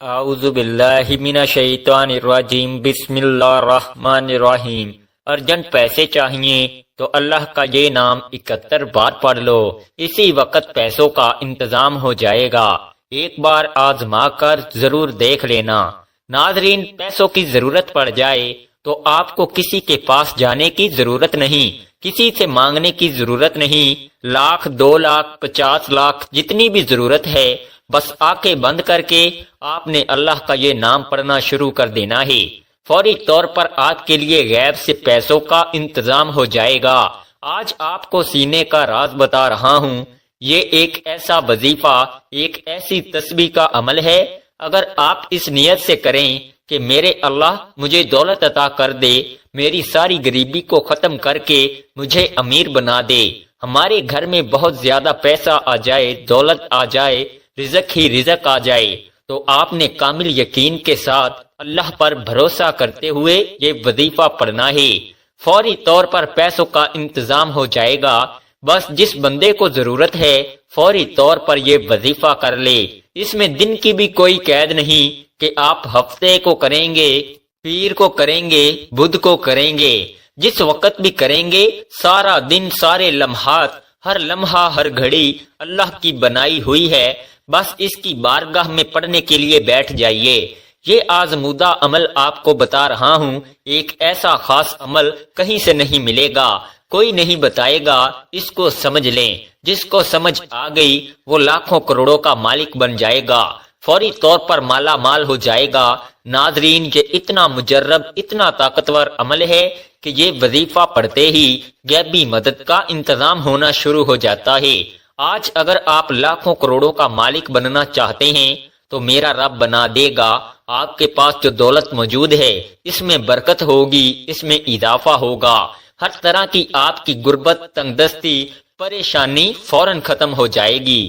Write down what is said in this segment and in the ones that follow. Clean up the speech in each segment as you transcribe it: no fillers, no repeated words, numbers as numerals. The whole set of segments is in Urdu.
اعوذ باللہ من الشیطان الرجیم بسم اللہ الرحمن الرحیم۔ ارجنٹ پیسے چاہیے تو اللہ کا یہ نام 71 بار پڑھ لو، اسی وقت پیسوں کا انتظام ہو جائے گا۔ ایک بار آزما کر ضرور دیکھ لینا۔ ناظرین، پیسوں کی ضرورت پڑ جائے تو آپ کو کسی کے پاس جانے کی ضرورت نہیں، کسی سے مانگنے کی ضرورت نہیں۔ 1,00,000 2,00,000 50 لاکھ جتنی بھی ضرورت ہے، بس آنکھیں بند کر کے آپ نے اللہ کا یہ نام پڑھنا شروع کر دینا ہے۔ فوری طور پر آپ کے لیے غیب سے پیسوں کا انتظام ہو جائے گا۔ آج آپ کو سینے کا راز بتا رہا ہوں۔ یہ ایک ایسا وظیفہ، ایک ایسی تسبیح کا عمل ہے، اگر آپ اس نیت سے کریں کہ میرے اللہ مجھے دولت عطا کر دے، میری ساری غریبی کو ختم کر کے مجھے امیر بنا دے، ہمارے گھر میں بہت زیادہ پیسہ آ جائے، دولت آ جائے، رزق ہی رزق آ جائے، تو آپ نے کامل یقین کے ساتھ اللہ پر بھروسہ کرتے ہوئے یہ وظیفہ پڑھنا ہے۔ فوری طور پر پیسوں کا انتظام ہو جائے گا۔ بس جس بندے کو ضرورت ہے فوری طور پر یہ وظیفہ کر لے۔ اس میں دن کی بھی کوئی قید نہیں کہ آپ ہفتے کو کریں گے، پیر کو کریں گے، بدھ کو کریں گے، جس وقت بھی کریں گے، سارا دن، سارے لمحات، ہر لمحہ، ہر گھڑی اللہ کی بنائی ہوئی ہے۔ بس اس کی بارگاہ میں پڑھنے کے لیے بیٹھ جائیے۔ یہ آزمودہ عمل آپ کو بتا رہا ہوں، ایک ایسا خاص عمل کہیں سے نہیں ملے گا، کوئی نہیں بتائے گا، اس کو سمجھ لیں۔ جس کو سمجھ آ گئی وہ لاکھوں کروڑوں کا مالک بن جائے گا، فوری طور پر مالا مال ہو جائے گا۔ ناظرین، یہ اتنا مجرب، اتنا طاقتور عمل ہے کہ یہ وظیفہ پڑھتے ہی غیبی مدد کا انتظام ہونا شروع ہو جاتا ہے۔ آج اگر آپ لاکھوں کروڑوں کا مالک بننا چاہتے ہیں تو میرا رب بنا دے گا۔ آپ کے پاس جو دولت موجود ہے اس میں برکت ہوگی، اس میں اضافہ ہوگا، ہر طرح کی آپ کی غربت، تنگ دستی، پریشانی فوراً ختم ہو جائے گی۔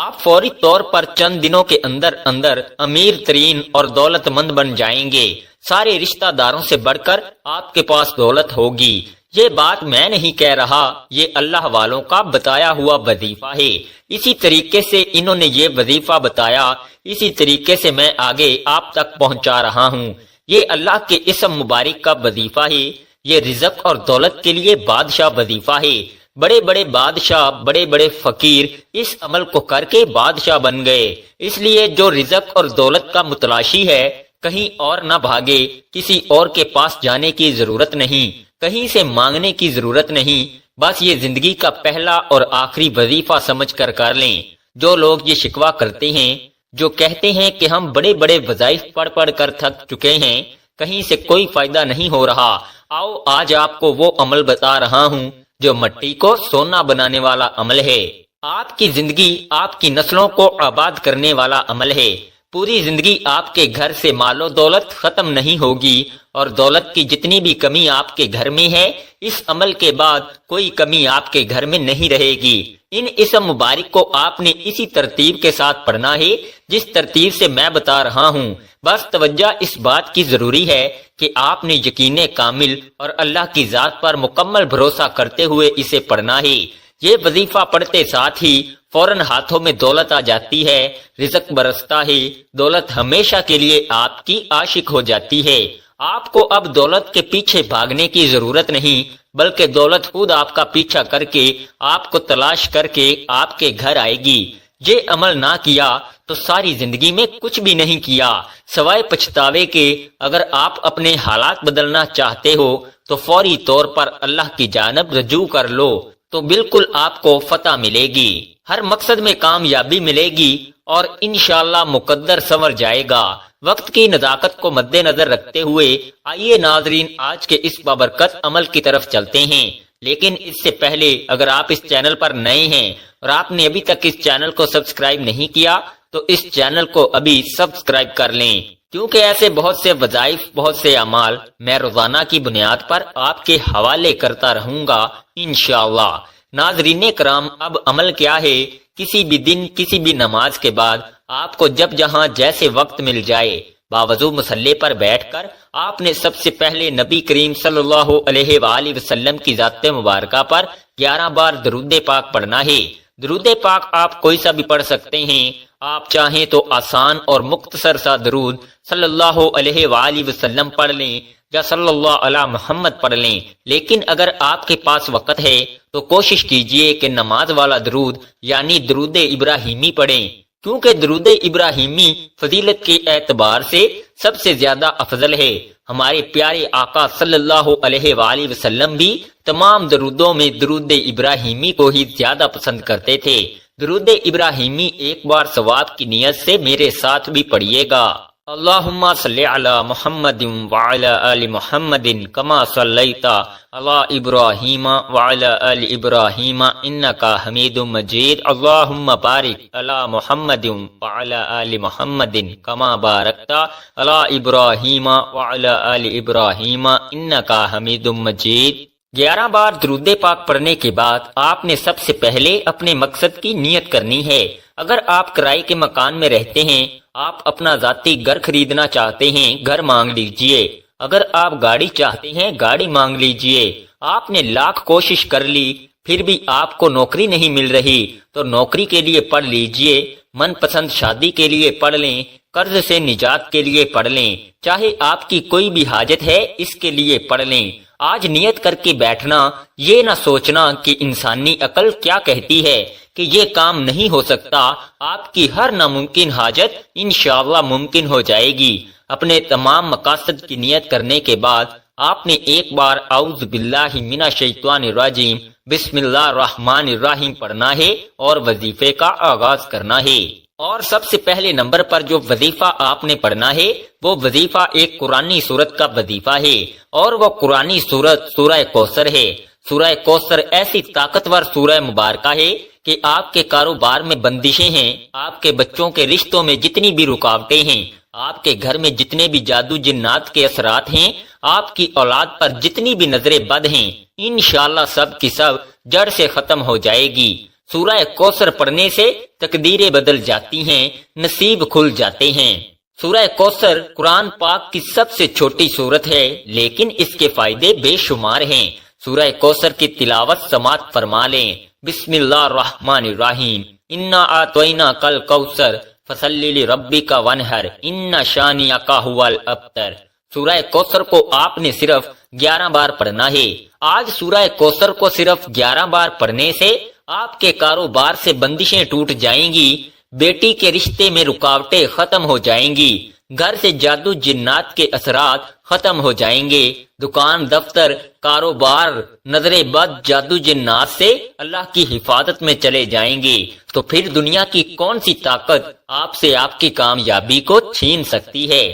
آپ فوری طور پر چند دنوں کے اندر اندر امیر ترین اور دولت مند بن جائیں گے۔ سارے رشتہ داروں سے بڑھ کر آپ کے پاس دولت ہوگی۔ یہ بات میں نہیں کہہ رہا، یہ اللہ والوں کا بتایا ہوا وظیفہ ہے۔ اسی طریقے سے انہوں نے یہ وظیفہ بتایا، اسی طریقے سے میں آگے آپ تک پہنچا رہا ہوں۔ یہ اللہ کے اسم مبارک کا وظیفہ ہے۔ یہ رزق اور دولت کے لیے بادشاہ وظیفہ ہے۔ بڑے بڑے بادشاہ، بڑے بڑے فقیر اس عمل کو کر کے بادشاہ بن گئے۔ اس لیے جو رزق اور دولت کا متلاشی ہے، کہیں اور نہ بھاگے، کسی اور کے پاس جانے کی ضرورت نہیں، کہیں سے مانگنے کی ضرورت نہیں، بس یہ زندگی کا پہلا اور آخری وظیفہ سمجھ کر لیں۔ جو لوگ یہ شکوہ کرتے ہیں، جو کہتے ہیں کہ ہم بڑے بڑے وظائف پڑھ پڑھ کر تھک چکے ہیں، کہیں سے کوئی فائدہ نہیں ہو رہا، آؤ آج آپ کو وہ عمل بتا رہا ہوں جو مٹی کو سونا بنانے والا عمل ہے۔ آپ کی زندگی آپ کی نسلوں کو آباد کرنے والا عمل ہے۔ پوری زندگی آپ کے گھر سے مال و دولت ختم نہیں ہوگی، اور دولت کی جتنی بھی کمی آپ کے گھر میں ہے، اس عمل کے بعد کوئی کمی آپ کے گھر میں نہیں رہے گی۔ ان اسم مبارک کو آپ نے اسی ترتیب کے ساتھ پڑھنا ہے جس ترتیب سے میں بتا رہا ہوں۔ بس توجہ اس بات کی ضروری ہے کہ آپ نے یقین کامل اور اللہ کی ذات پر مکمل بھروسہ کرتے ہوئے اسے پڑھنا ہے۔ یہ وظیفہ پڑھتے ساتھ ہی فوراً ہاتھوں میں دولت آ جاتی ہے، رزق برستا ہے، دولت ہمیشہ کے لیے آپ کی عاشق ہو جاتی ہے۔ آپ کو اب دولت کے پیچھے بھاگنے کی ضرورت نہیں، بلکہ دولت خود آپ کا پیچھا کر کے، آپ کو تلاش کر کے آپ کے گھر آئے گی۔ یہ عمل نہ کیا تو ساری زندگی میں کچھ بھی نہیں کیا، سوائے پچھتاوے کے۔ اگر آپ اپنے حالات بدلنا چاہتے ہو تو فوری طور پر اللہ کی جانب رجوع کر لو، تو بالکل آپ کو فتح ملے گی، ہر مقصد میں کامیابی ملے گی، اور انشاءاللہ مقدر سنور جائے گا۔ وقت کی نزاکت کو مد نظر رکھتے ہوئے آئیے ناظرین آج کے اس بابرکت عمل کی طرف چلتے ہیں۔ لیکن اس سے پہلے اگر آپ اس چینل پر نئے ہیں اور آپ نے ابھی تک اس چینل کو سبسکرائب نہیں کیا تو اس چینل کو ابھی سبسکرائب کر لیں، کیونکہ ایسے بہت سے وظائف، بہت سے اعمال میں روزانہ کی بنیاد پر آپ کے حوالے کرتا رہوں گا انشاءاللہ۔ ناظرین کرام، اب عمل کیا ہے؟ کسی بھی دن، کسی بھی نماز کے بعد آپ کو جب جہاں جیسے وقت مل جائے، باوضو مصلی پر بیٹھ کر آپ نے سب سے پہلے نبی کریم صلی اللہ علیہ وآلہ وسلم کی ذات مبارکہ پر 11 بار درود پاک پڑھنا ہے۔ درود پاک آپ کوئی سا بھی پڑھ سکتے ہیں۔ آپ چاہیں تو آسان اور مختصر سا درود صلی اللہ علیہ وآلہ وسلم پڑھ لیں یا صلی اللہ علی محمد پڑھ لیں، لیکن اگر آپ کے پاس وقت ہے تو کوشش کیجئے کہ نماز والا درود یعنی درود ابراہیمی پڑھیں، کیونکہ درود ابراہیمی فضیلت کے اعتبار سے سب سے زیادہ افضل ہے۔ ہمارے پیارے آقا صلی اللہ علیہ وآلہ وسلم بھی تمام درودوں میں درود ابراہیمی کو ہی زیادہ پسند کرتے تھے۔ درود ابراہیمی ایک بار ثواب کی نیت سے میرے ساتھ بھی پڑھیے گا۔ اللہم صلی علی محمد وعلی آل محمد کما صلیت علی ابراہیم وعلی آل ابراہیم انکا حمید مجید، اللہم بارک علی محمد وعلی آل محمد کما بارکت علی ابراہیم وعلی آل ابراہیم انکا حمید مجید۔ 11 بار درود پاک پڑھنے کے بعد آپ نے سب سے پہلے اپنے مقصد کی نیت کرنی ہے۔ اگر آپ کرائے کے مکان میں رہتے ہیں، آپ اپنا ذاتی گھر خریدنا چاہتے ہیں، گھر مانگ لیجئے۔ اگر آپ گاڑی چاہتے ہیں، گاڑی مانگ لیجئے۔ آپ نے لاکھ کوشش کر لی پھر بھی آپ کو نوکری نہیں مل رہی تو نوکری کے لیے پڑھ لیجئے۔ من پسند شادی کے لیے پڑھ لیں، قرض سے نجات کے لیے پڑھ لیں، چاہے آپ کی کوئی بھی حاجت ہے اس کے لیے پڑھ لیں۔ آج نیت کر کے بیٹھنا، یہ نہ سوچنا کہ انسانی عقل کیا کہتی ہے کہ یہ کام نہیں ہو سکتا۔ آپ کی ہر ناممکن حاجت انشاءاللہ ممکن ہو جائے گی۔ اپنے تمام مقاصد کی نیت کرنے کے بعد آپ نے ایک بار اعوذ باللہ من الشیطان الرجیم بسم اللہ الرحمن الرحیم پڑھنا ہے اور وظیفے کا آغاز کرنا ہے۔ اور سب سے پہلے نمبر پر جو وظیفہ آپ نے پڑھنا ہے وہ وظیفہ ایک قرآنی سورت کا وظیفہ ہے، اور وہ قرآنی سورت سورہ کوثر ہے۔ سورہ کوثر ایسی طاقتور سورہ مبارکہ ہے کہ آپ کے کاروبار میں بندشیں ہیں، آپ کے بچوں کے رشتوں میں جتنی بھی رکاوٹیں ہیں، آپ کے گھر میں جتنے بھی جادو جنات کے اثرات ہیں، آپ کی اولاد پر جتنی بھی نظریں بد ہیں، انشاءاللہ سب کی سب جڑ سے ختم ہو جائے گی۔ سورہ کوثر پڑھنے سے تقدیریں بدل جاتی ہیں، نصیب کھل جاتے ہیں۔ سورہ کوثر قرآن پاک کی سب سے چھوٹی سورت ہے، لیکن اس کے فائدے بے شمار ہیں۔ سورہ کوثر کی تلاوت سماعت فرما لیں۔ بسم اللہ الرحمن الرحیم، انا اعطیناک الکوثر فصلی لربک وانحر ان شانئک ھو الابتر۔ سورہ کوثر کو آپ نے صرف 11 بار پڑھنا ہے۔ آج سورہ کوثر کو صرف 11 بار پڑھنے سے آپ کے کاروبار سے بندشیں ٹوٹ جائیں گی، بیٹی کے رشتے میں رکاوٹیں ختم ہو جائیں گی، گھر سے جادو جنات کے اثرات ختم ہو جائیں گے، دکان دفتر کاروبار نظر بد جادو جنات سے اللہ کی حفاظت میں چلے جائیں گے۔ تو پھر دنیا کی کون سی طاقت آپ سے آپ کی کامیابی کو چھین سکتی ہے؟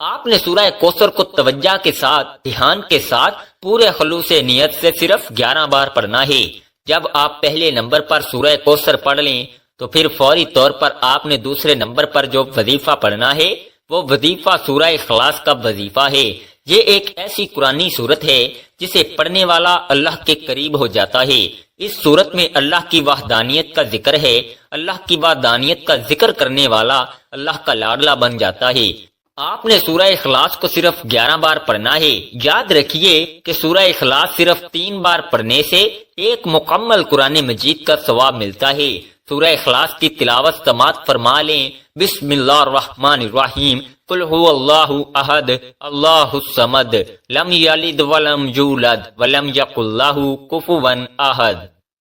آپ نے سورہ کوثر کو توجہ کے ساتھ، دھیان کے ساتھ، پورے خلوص نیت سے صرف 11 بار پڑھنا ہے۔ جب آپ پہلے نمبر پر سورہ کوثر پڑھ لیں تو پھر فوری طور پر آپ نے دوسرے نمبر پر جو وظیفہ پڑھنا ہے وہ وظیفہ سورہ اخلاص کا وظیفہ ہے۔ یہ ایک ایسی قرآنی سورت ہے جسے پڑھنے والا اللہ کے قریب ہو جاتا ہے۔ اس سورت میں اللہ کی وحدانیت کا ذکر ہے۔ اللہ کی وحدانیت کا ذکر کرنے والا اللہ کا لاڈلا بن جاتا ہے۔ آپ نے سورہ اخلاص کو صرف 11 بار پڑھنا ہے۔ یاد رکھیے کہ سورہ اخلاص صرف 3 بار پڑھنے سے ایک مکمل قرآن مجید کا ثواب ملتا ہے۔ سورہ اخلاص کی تلاوت سماعت فرما لیں۔ بسم اللہ الرحمن الرحیم، قل هو اللہ احد اللہ الصمد لم یلد ولم یولد ولم یکن لہ کفوا احد۔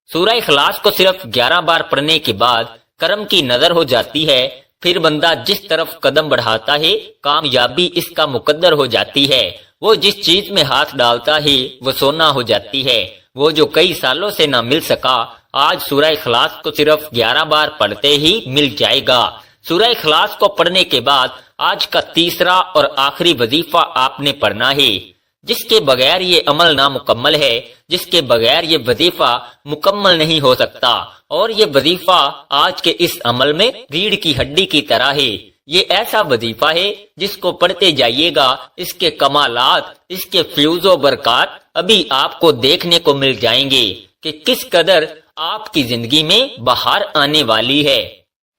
سورہ اخلاص کو صرف 11 بار پڑھنے کے بعد کرم کی نظر ہو جاتی ہے۔ پھر بندہ جس طرف قدم بڑھاتا ہے کامیابی اس کا مقدر ہو جاتی ہے۔ وہ جس چیز میں ہاتھ ڈالتا ہے وہ سونا ہو جاتی ہے۔ وہ جو کئی سالوں سے نہ مل سکا آج سورہ اخلاص کو صرف 11 بار پڑھتے ہی مل جائے گا۔ سورہ اخلاص کو پڑھنے کے بعد آج کا تیسرا اور آخری وظیفہ آپ نے پڑھنا ہے، جس کے بغیر یہ عمل نامکمل ہے، جس کے بغیر یہ وظیفہ مکمل نہیں ہو سکتا، اور یہ وظیفہ آج کے اس عمل میں ریڑھ کی ہڈی کی طرح ہے۔ یہ ایسا وظیفہ ہے جس کو پڑھتے جائیے گا، اس کے کمالات، اس کے فیوز و برکات ابھی آپ کو دیکھنے کو مل جائیں گے کہ کس قدر آپ کی زندگی میں بہار آنے والی ہے۔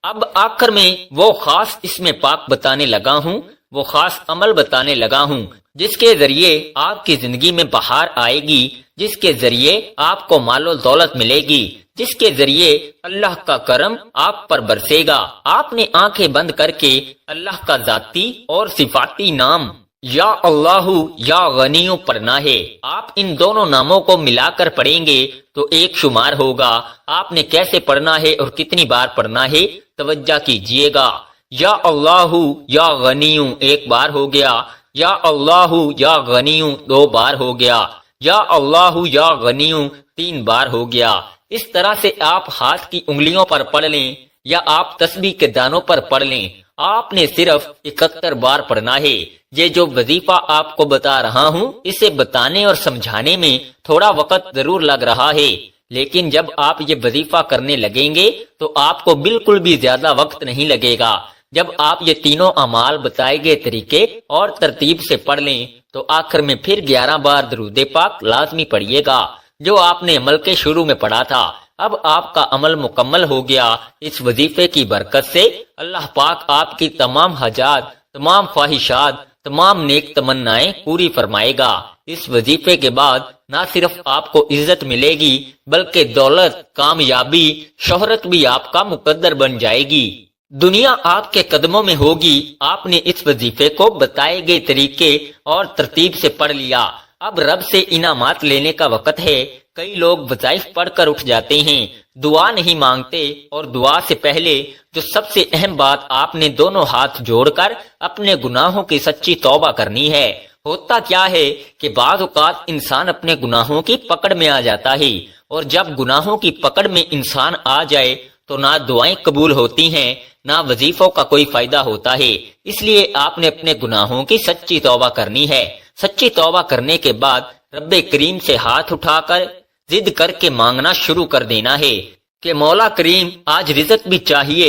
اب آخر میں وہ خاص اسم پاک بتانے لگا ہوں، وہ خاص عمل بتانے لگا ہوں جس کے ذریعے آپ کی زندگی میں بہار آئے گی، جس کے ذریعے آپ کو مال و دولت ملے گی، جس کے ذریعے اللہ کا کرم آپ پر برسے گا۔ آپ نے آنکھیں بند کر کے اللہ کا ذاتی اور صفاتی نام یا اللہ یا غنیوں پڑھنا ہے۔ آپ ان دونوں ناموں کو ملا کر پڑھیں گے تو ایک شمار ہوگا۔ آپ نے کیسے پڑھنا ہے اور کتنی بار پڑھنا ہے توجہ کیجئے گا۔ یا اللہ یا غنیوں ایک بار ہو گیا، یا اللہ یا غنیوں دو بار ہو گیا، یا اللہ یا غنیوں تین بار ہو گیا۔ اس طرح سے آپ ہاتھ کی انگلیوں پر پڑھ لیں یا آپ تسبیح کے دانوں پر پڑھ لیں۔ آپ نے صرف 71 بار پڑھنا ہے۔ یہ جو وظیفہ آپ کو بتا رہا ہوں اسے بتانے اور سمجھانے میں تھوڑا وقت ضرور لگ رہا ہے، لیکن جب آپ یہ وظیفہ کرنے لگیں گے تو آپ کو بالکل بھی زیادہ وقت نہیں لگے گا۔ جب آپ یہ تینوں اعمال بتائے گئے طریقے اور ترتیب سے پڑھ لیں تو آخر میں پھر 11 بار درود پاک لازمی پڑھیے گا جو آپ نے عمل کے شروع میں پڑھا تھا۔ اب آپ کا عمل مکمل ہو گیا۔ اس وظیفے کی برکت سے اللہ پاک آپ کی تمام حاجات، تمام خواہشات، تمام نیک تمنائیں پوری فرمائے گا۔ اس وظیفے کے بعد نہ صرف آپ کو عزت ملے گی بلکہ دولت، کامیابی، شہرت بھی آپ کا مقدر بن جائے گی۔ دنیا آپ کے قدموں میں ہوگی۔ آپ نے اس وظیفے کو بتائے گئے طریقے اور ترتیب سے پڑھ لیا۔ اب رب سے انعامات لینے کا وقت ہے۔ کئی لوگ وظائف پڑھ کر اٹھ جاتے ہیں، دعا نہیں مانگتے، اور دعا سے پہلے جو سب سے اہم بات آپ نے دونوں ہاتھ جوڑ کر اپنے گناہوں کی سچی توبہ کرنی ہے۔ ہوتا کیا ہے کہ بعض اوقات انسان اپنے گناہوں کی پکڑ میں آ جاتا ہے، اور جب گناہوں کی پکڑ میں انسان آ جائے تو نہ دعائیں قبول ہوتی ہیں نہ وظیفوں کا کوئی فائدہ ہوتا ہے۔ اس لیے آپ نے اپنے گناہوں کی سچی توبہ کرنی ہے۔ سچی توبہ کرنے کے بعد رب کریم سے ہاتھ اٹھا کر ضد کر کے مانگنا شروع کر دینا ہے کہ مولا کریم آج رزق بھی چاہیے،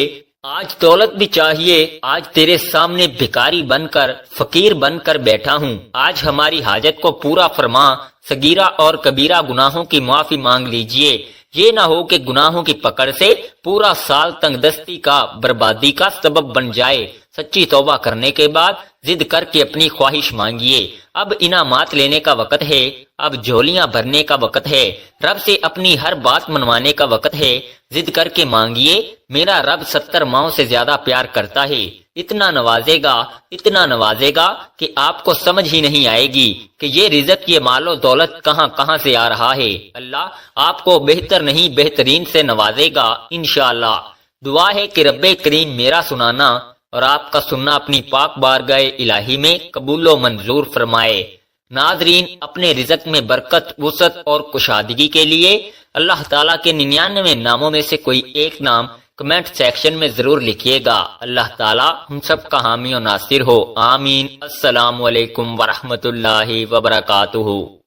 آج دولت بھی چاہیے، آج تیرے سامنے بھکاری بن کر، فقیر بن کر بیٹھا ہوں، آج ہماری حاجت کو پورا فرما، صغیرہ اور کبیرہ گناہوں کی معافی مانگ لیجئے۔ یہ نہ ہو کہ گناہوں کی پکڑ سے پورا سال تنگ دستی کا، بربادی کا سبب بن جائے۔ سچی توبہ کرنے کے بعد ضد کر کے اپنی خواہش مانگیے۔ اب انعامات لینے کا وقت ہے، اب جھولیاں بھرنے کا وقت ہے، رب سے اپنی ہر بات منوانے کا وقت ہے۔ ضد کر کے مانگیے، میرا رب 70 ماؤں سے زیادہ پیار کرتا ہے، اتنا نوازے گا کہ آپ کو سمجھ ہی نہیں آئے گی کہ یہ رزق، یہ مال و دولت کہاں سے آ رہا ہے۔ اللہ آپ کو بہتر نہیں بہترین سے نوازے گا انشاءاللہ۔ دعا ہے کہ رب کریم میرا سنانا اور آپ کا سننا اپنی پاک بارگاہ الہی میں قبول و منظور فرمائے۔ ناظرین، اپنے رزق میں برکت، وسعت اور کشادگی کے لیے اللہ تعالیٰ کے 99 ناموں میں سے کوئی ایک نام کمنٹ سیکشن میں ضرور لکھیے گا۔ اللہ تعالیٰ ہم سب کا حامی و ناصر ہو، آمین۔ السلام علیکم ورحمۃ اللہ وبرکاتہ۔